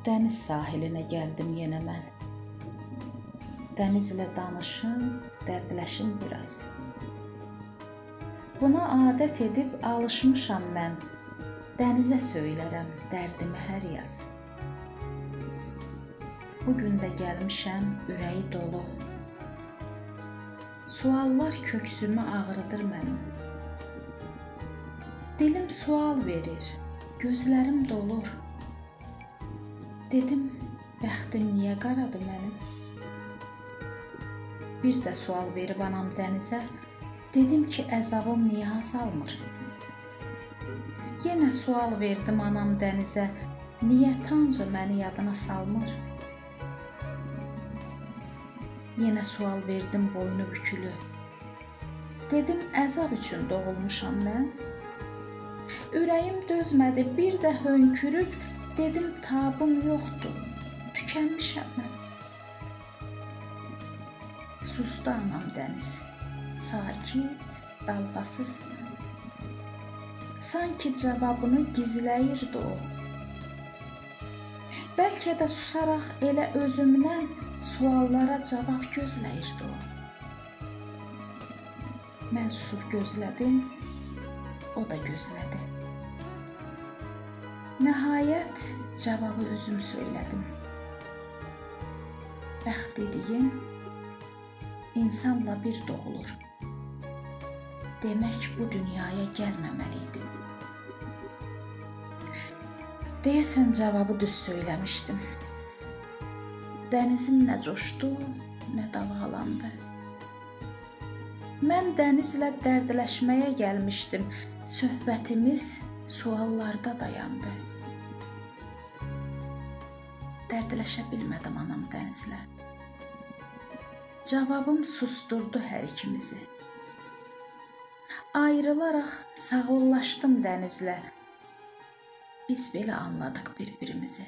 Dəniz sahilinə gəldim yenə mən. Dənizlə danışım, dərdləşim biraz. Buna adət edib alışmışam mən. Dənizə söylərəm dərdimi hər yaz. Bugün də gəlmişəm ürəyi dolu. Suallar köksümü ağrıdır mənim. Dilim sual verir, gözlərim dolur. Dedim, bəxtim niyə qaradı mənim? Bir də sual verib anam dənizə, dedim ki, əzabım niyə azalmır? Yenə sual verdim anam dənizə, niyə Tanrı məni yadına salmır? Yenə sual verdim boynu bükülü. Dedim, əzab üçün doğulmuşam mən. Ürəyim dözmədi, bir də hönkürüb, dedim, tabım yoxdur, tükənmişəm mən. Sustu anam dəniz, sakit, dalğasız. Sanki cavabını gizləyirdi o. Bəlkə də susaraq elə özümdən suallara cavab gözləyirdi o. Mən susub gözlədim, o da gözlədi. Nəhayət cavabı özüm söylədim. Bəxt dediyin insanla bir doğulur. Demək bu dünyaya gəlməməliydim. Deyəsən cavabı düz söyləmişdim. Dənizim nə coşdu, nə dalğalandı. Mən dənizlə dərdləşməyə gəlmişdim. Söhbətimiz suallarda dayandı. Dərdləşə bilmədim anam dənizlə. Cavabım susturdu hər ikimizi. Ayrılaraq sağollaşdım dənizlə. Biz belə anladıq bir-birimizi.